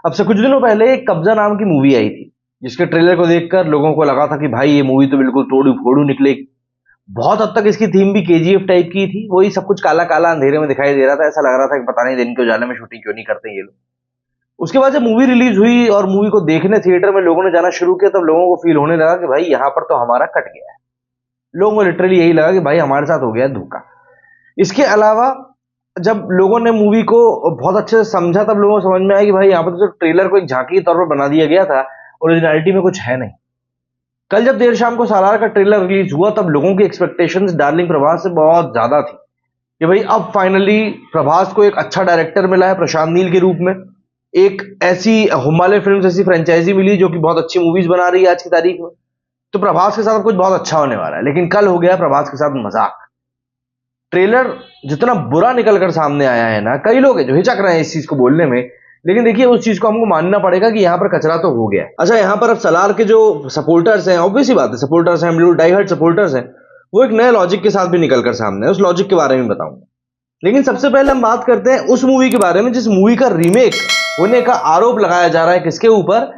अब से कुछ दिनों पहले एक कब्जा नाम की मूवी आई थी, जिसके ट्रेलर को देखकर लोगों को लगा था कि भाई ये मूवी तो बिल्कुल तोड़ू फोड़ू निकलेगी। बहुत हद तक इसकी थीम भी केजीएफ टाइप की थी, वही सब कुछ काला काला अंधेरे में दिखाई दे रहा था। ऐसा लग रहा था कि पता नहीं दिन के उजाले में शूटिंग क्यों नहीं करते ये लोग। उसके बाद जब मूवी रिलीज हुई और मूवी को देखने थिएटर में लोगों ने जाना शुरू किया, तब लोगों को फील होने लगा कि भाई यहाँ पर तो हमारा कट गया है। लोगों को लिटरली यही लगा कि भाई हमारे साथ हो गया है धोखा। इसके अलावा जब लोगों ने मूवी को बहुत अच्छे से समझा, तब लोगों को समझ में आया कि भाई यहाँ पर तो सिर्फ ट्रेलर को एक झांकी के तौर पर बना दिया गया था, ओरिजिनलिटी में कुछ है नहीं। कल जब देर शाम को सालार का ट्रेलर रिलीज हुआ, तब लोगों की एक्सपेक्टेशंस डार्लिंग प्रभास से बहुत ज्यादा थी कि भाई अब फाइनली प्रभास को एक अच्छा डायरेक्टर मिला है प्रशांत नील के रूप में। एक ऐसी हिमालय फिल्म्स ऐसी फ्रेंचाइजी मिली जो कि बहुत अच्छी मूवीज बना रही है आज की तारीख में। तो प्रभास के साथ कुछ बहुत अच्छा होने वाला है। लेकिन कल हो गया प्रभास के साथ मजाक। ट्रेलर जितना बुरा निकलकर सामने आया है ना, कई लोग हैं जो हिचक रहे हैं इस चीज को बोलने में, लेकिन देखिए उस चीज को हमको मानना पड़ेगा कि यहाँ पर कचरा तो हो गया है। अच्छा, यहाँ पर अब सलार के जो सपोर्टर्स हैं, ऑब्वियस ही बात है, सपोर्टर्स हैं, बिल्कुल डाई हार्ड सपोर्टर्स हैं, वो एक नए लॉजिक के साथ भी निकलकर सामने है। उस लॉजिक के बारे में बताऊंगा, लेकिन सबसे पहले हम बात करते हैं उस मूवी के बारे में जिस मूवी का रीमेक होने का आरोप लगाया जा रहा है। किसके ऊपर?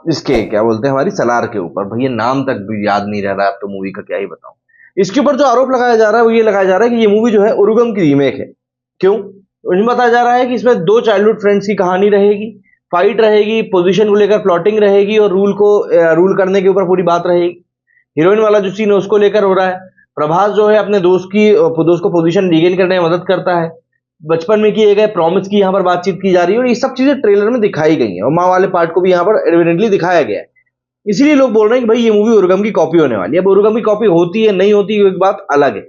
इसके क्या बोलते हैं, हमारी सलार के ऊपर। भैया नाम तक भी याद नहीं रह रहा है, अब तो मूवी का क्या ही बताऊं। इसके ऊपर जो आरोप लगाया जा रहा है वो ये लगाया जा रहा है कि ये मूवी जो है उरुगम की रीमेक है। क्यों? उन्हें बताया जा रहा है कि इसमें दो चाइल्डहुड फ्रेंड्स की कहानी रहेगी, फाइट रहेगी, पोजीशन को लेकर प्लॉटिंग रहेगी और रूल करने के ऊपर पूरी बात रहेगी। हीरोइन वाला जो सीन है उसको लेकर हो रहा है। प्रभास जो है अपने दोस्त को पोजीशन रीगेन करने में मदद करता है। बचपन में किए गए प्रॉमिस की यहाँ पर बातचीत की जा रही है और ये सब चीजें ट्रेलर में दिखाई गई हैं और माँ वाले पार्ट को भी यहाँ पर एविडेंटली दिखाया गया है। इसीलिए लोग बोल रहे हैं कि भाई ये मूवी उरुगम की कॉपी होने वाली है। अब उरुगम की कॉपी होती है नहीं होती एक बात अलग है,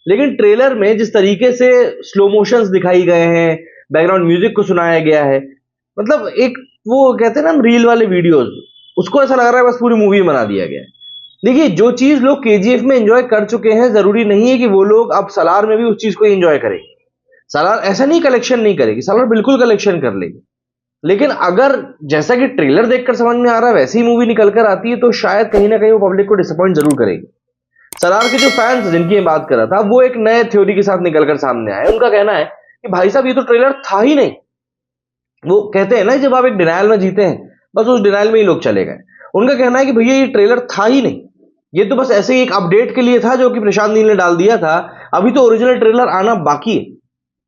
लेकिन ट्रेलर में जिस तरीके से स्लो मोशंस दिखाई गए हैं, बैकग्राउंड म्यूजिक को सुनाया गया है, मतलब एक वो कहते हैं ना रील वाले वीडियोस, उसको ऐसा लग रहा है बस पूरी मूवी बना दिया गया है। देखिए, जो चीज लोग केजीएफ में एंजॉय कर चुके हैं, जरूरी नहीं है कि वो लोग अब सलार में भी उस चीज को एंजॉय करें। सलार ऐसा नहीं कलेक्शन नहीं करेगी, सलार बिल्कुल कलेक्शन कर लेगी। लेकिन अगर जैसा कि ट्रेलर देखकर समझ में आ रहा है वैसी ही मूवी निकल कर आती है, तो शायद कहीं ना कहीं वो पब्लिक को डिसअपॉइंट जरूर करेगी। सलार के जो फैंस जिनकी मैं बात कर रहा था, वो एक नए थ्योरी के साथ निकलकर सामने आए। उनका कहना है कि भाई साहब ये तो ट्रेलर था ही नहीं। वो कहते हैं ना, जब आप एक डिनायल में जीते हैं, बस उस डिनायल में ही लोग चले गए। उनका कहना है कि भैया ये ट्रेलर था ही नहीं, ये तो बस ऐसे ही एक अपडेट के लिए था जो कि प्रशांत नील ने डाल दिया था। अभी तो ओरिजिनल ट्रेलर आना बाकी है।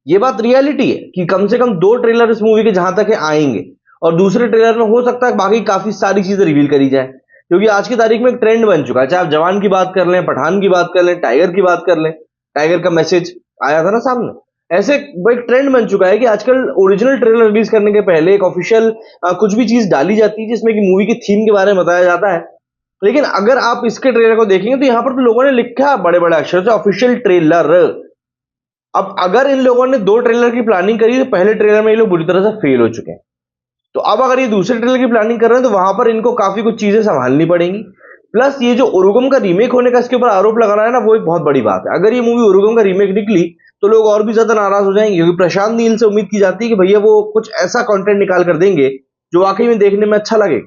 ये बात रियलिटी है कि कम से कम 2 ट्रेलर इस मूवी के जहां तक है आएंगे, और दूसरे ट्रेलर में हो सकता है बाकी काफी सारी चीजें रिवील करी जाए, क्योंकि आज की तारीख में एक ट्रेंड बन चुका है। चाहे आप जवान की बात कर लें, पठान की बात कर लें, टाइगर की बात कर लें, टाइगर का मैसेज आया था ना सामने, ऐसे वो एक ट्रेंड बन चुका है कि आजकल ओरिजिनल ट्रेलर रिलीज करने के पहले एक ऑफिशियल कुछ भी चीज डाली जाती है जिसमें कि मूवी की थीम के बारे में बताया जाता है। लेकिन अगर आप इसके ट्रेलर को देखेंगे तो यहां पर तो लोगों ने लिखा बड़े बड़े अक्षर से ऑफिशियल ट्रेलर। अब अगर इन लोगों ने 2 ट्रेलर की प्लानिंग करी तो पहले ट्रेलर में ये लोग बुरी तरह से फेल हो चुके हैं। तो अब अगर ये दूसरे ट्रेलर की प्लानिंग कर रहे हैं तो वहां पर इनको काफी कुछ चीजें संभालनी पड़ेंगी। प्लस ये जो उरुगम का रीमेक होने का इसके ऊपर आरोप लगा रहा है ना, वो एक बहुत बड़ी बात है। अगर ये मूवी उरुगम का रीमेक निकली तो लोग और भी ज्यादा नाराज हो जाएंगे, क्योंकि प्रशांत नील से उम्मीद की जाती है कि भैया वो कुछ ऐसा कंटेंट निकाल कर देंगे जो वाकई में देखने में अच्छा लगे।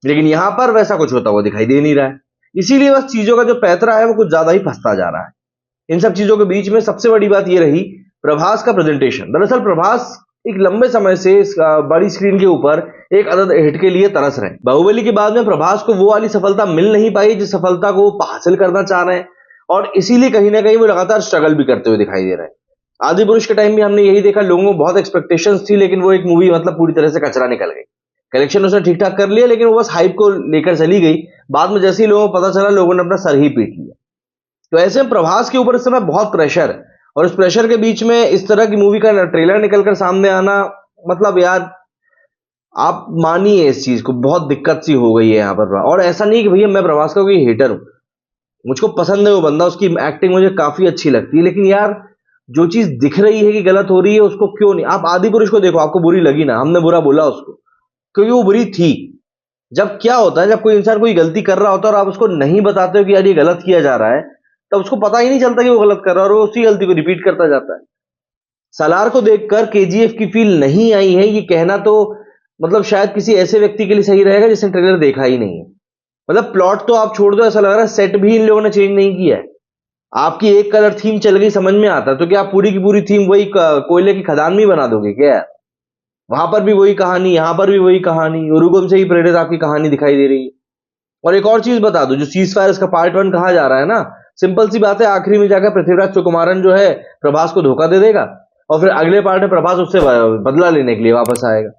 लेकिन यहां पर वैसा कुछ होता हुआ दिखाई दे नहीं रहा है। इसीलिए बस चीजों का जो पैतरा है वो कुछ ज्यादा ही फंसता जा रहा है। इन सब चीजों के बीच में सबसे बड़ी बात यह रही प्रभास का प्रेजेंटेशन। दरअसल प्रभास एक लंबे समय से इस बड़ी स्क्रीन के ऊपर एक अदद हिट के लिए तरस रहे हैं। बाहुबली के बाद में प्रभास को वो वाली सफलता मिल नहीं पाई जिस सफलता को वो हासिल करना चाह रहे हैं, और इसीलिए कहीं ना कहीं वो लगातार स्ट्रगल भी करते हुए दिखाई दे रहे हैं। आदि पुरुष के टाइम भी हमने यही देखा, लोगों को बहुत एक्सपेक्टेशंस थी, लेकिन वो एक मूवी मतलब पूरी तरह से कचरा निकल गई। कलेक्शन उसने ठीक ठाक कर लिया, लेकिन वो बस हाइप को लेकर चली गई। बाद में जैसे ही लोगों को पता चला, लोगों ने अपना सर ही पीट लिया। तो ऐसे में प्रभास के ऊपर इस समय बहुत प्रेशर है, और इस प्रेशर के बीच में इस तरह की मूवी का ट्रेलर निकलकर सामने आना, मतलब यार आप मानिए इस चीज को, बहुत दिक्कत सी हो गई है यहाँ पर। और ऐसा नहीं कि भैया मैं प्रभास का कोई हेटर हूं, मुझको पसंद है वो बंदा, उसकी एक्टिंग मुझे काफी अच्छी लगती है, लेकिन यार जो चीज दिख रही है कि गलत हो रही है उसको क्यों नहीं। आप आदि पुरुष को देखो, आपको बुरी लगी ना, हमने बुरा बोला उसको क्योंकि वो बुरी थी। जब क्या होता है, जब कोई इंसान कोई गलती कर रहा होता है और आप उसको नहीं बताते हो कि यार ये गलत किया जा रहा है, तब उसको पता ही नहीं चलता कि वो गलत कर रहा है और वो उसी गलती को रिपीट करता जाता है। सालार को देखकर केजीएफ की फील नहीं आई है, ये कहना तो मतलब शायद किसी ऐसे व्यक्ति के लिए सही रहेगा जिसने ट्रेलर देखा ही नहीं है। मतलब प्लॉट तो आप छोड़ दो, ऐसा लग रहा है सेट भी इन लोगों ने चेंज नहीं किया है। आपकी एक कलर थीम चल गई, समझ में आता है, तो क्या आप पूरी की पूरी थीम वही कोयले की खदान में ही बना दोगे क्या? वहां पर भी वही कहानी, यहां पर भी वही कहानी, उरुगम से ही प्रेरित आपकी कहानी दिखाई दे रही है। और एक और चीज बता दो, जो सीज फायर का पार्ट 1 कहा जा रहा है ना, सिंपल सी बात है, आखिरी में जाकर पृथ्वीराज सुकुमारन जो है प्रभास को धोखा दे देगा और फिर अगले पार्ट में प्रभास उससे बदला लेने के लिए वापस आएगा।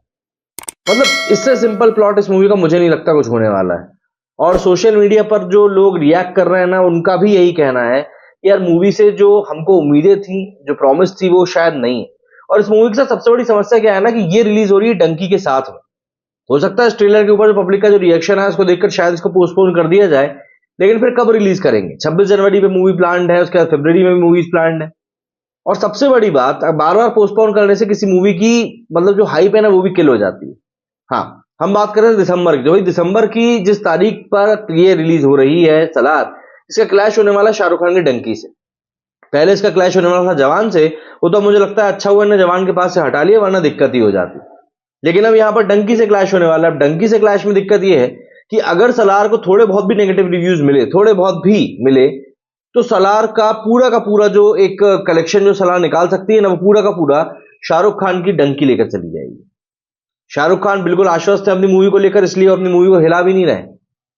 मतलब इससे सिंपल प्लॉट इस मूवी का मुझे नहीं लगता कुछ होने वाला है। और सोशल मीडिया पर जो लोग रिएक्ट कर रहे हैं ना, उनका भी यही कहना है कि यार मूवी से जो हमको उम्मीदें थी, जो प्रॉमिस थी, वो शायद नहीं है। और इस मूवी के साथ सबसे बड़ी समस्या क्या है ना, कि ये रिलीज हो रही है डंकी के साथ में। हो सकता है इस ट्रेलर के ऊपर जो पब्लिक का जो रिएक्शन है उसको देखकर शायद इसको पोस्टपोन कर दिया जाए, लेकिन फिर कब रिलीज करेंगे? 26 जनवरी पे मूवी प्लान्ड है, उसके बाद फरवरी में भी मूवीज प्लान्ड है। और सबसे बड़ी बात, बार बार पोस्टपोन करने से किसी मूवी की मतलब जो हाइप है ना, वो भी किल हो जाती है। हाँ, हम बात कर रहे हैं दिसंबर की, तो भाई दिसंबर की जिस तारीख पर ये रिलीज हो रही है सलार, इसका क्लैश होने वाला शाहरुख खान की डंकी से। पहले इसका क्लैश होने वाला था जवान से, वो तो मुझे लगता है अच्छा हुआ इन्होंने जवान के पास से हटा लिया, वरना दिक्कत ही हो जाती। लेकिन अब यहां पर डंकी से क्लैश होने वाला है। अब डंकी से क्लैश में दिक्कत यह है कि अगर सलार को थोड़े बहुत भी नेगेटिव रिव्यूज मिले, थोड़े बहुत भी मिले, तो सलार का पूरा जो एक कलेक्शन जो सलार निकाल सकती है ना, वो पूरा का पूरा शाहरुख खान की डंकी लेकर चली जाएगी। शाहरुख खान बिल्कुल आश्वस्त है अपनी मूवी को लेकर, इसलिए अपनी मूवी को हिला भी नहीं रहे।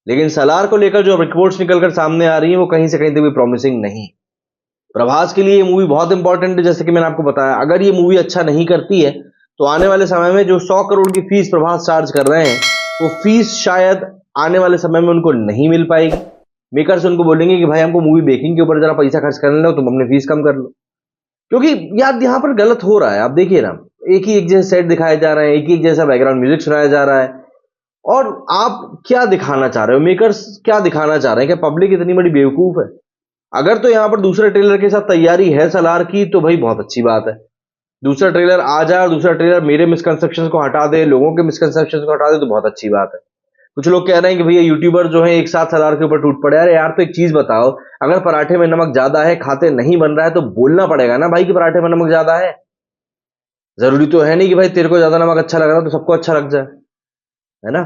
लेकिन सलार को लेकर जो रिपोर्ट्स निकलकर सामने आ रही हैं, वो कहीं से कहीं तक भी प्रॉमिसिंग नहीं। प्रभास के लिए ये मूवी बहुत इंपॉर्टेंट है, जैसे कि मैंने आपको बताया। अगर ये मूवी अच्छा नहीं करती है, तो आने वाले समय में जो 100 करोड़ की फीस प्रभास चार्ज कर रहे हैं, वो फीस शायद आने वाले समय में उनको नहीं मिल पाएगी। मेकर्स उनको बोलेंगे कि भाई हमको मूवी मेकिंग के ऊपर जरा पैसा खर्च करने लो, तुम अपनी फीस कम कर लो। क्योंकि यार यहाँ पर गलत हो रहा है, आप देखिए ना, एक ही एक जैसे सेट दिखाए जा रहे हैं, एक ही एक जैसा बैकग्राउंड म्यूजिक सुनाया जा रहा है। और आप क्या दिखाना चाह रहे हो? मेकर्स क्या दिखाना चाह रहे हैं? क्या पब्लिक इतनी बड़ी बेवकूफ है? अगर तो यहाँ पर दूसरे ट्रेलर के साथ तैयारी है सलार की, तो भाई बहुत अच्छी बात है। दूसरा ट्रेलर आ जाए और दूसरा ट्रेलर मेरे मिसकंसेप्शंस को हटा दे, लोगों के मिसकंसेप्शंस को हटा दे, तो बहुत अच्छी बात है। कुछ लोग कह रहे हैं कि भैया यूट्यूबर जो है एक साथ सलार के ऊपर टूट पड़े। अरे यार, तो एक चीज बताओ, अगर पराठे में नमक ज्यादा है, खाते नहीं बन रहा है, तो बोलना पड़ेगा ना भाई कि पराठे में नमक ज्यादा है। जरूरी तो है नहीं कि भाई तेरे को ज्यादा नमक अच्छा लग रहा है तो सबको अच्छा लग जाए, है ना?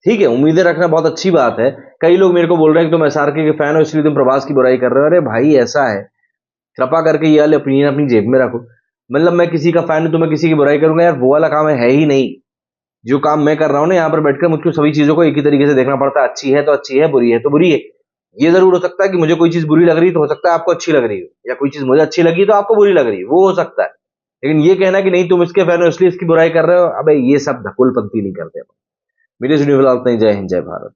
ठीक है, उम्मीदें रखना बहुत अच्छी बात है। कई लोग मेरे को बोल रहे हैं कि तुम एसआरके के फैन हो इसलिए तुम प्रभास की बुराई कर रहे हो। अरे भाई ऐसा है, कृपा करके ये वाले ओपिनियन अपनी जेब में रखो। मतलब मैं किसी का फैन हूं तो मैं किसी की बुराई करूंगा? यार वो वाला काम है ही नहीं। जो काम मैं कर रहा हूं ना, यहाँ पर बैठकर मुझको सभी चीजों को एक ही तरीके से देखना पड़ता है। अच्छी है तो अच्छी है, बुरी है तो बुरी है। ये जरूर हो सकता है कि मुझे कोई चीज बुरी लग रही है तो हो सकता है आपको अच्छी लग रही हो, या कोई चीज मुझे अच्छी लगी तो आपको बुरी लग रही है, वो हो सकता है। लेकिन ये कहना कि नहीं तुम इसके फैन हो इसलिए इसकी बुराई कर रहे हो, अबे ये सब धकुलपंती नहीं करते। मेरे सुनी फिलहाल इतना ही। जय हिंद, जय भारत।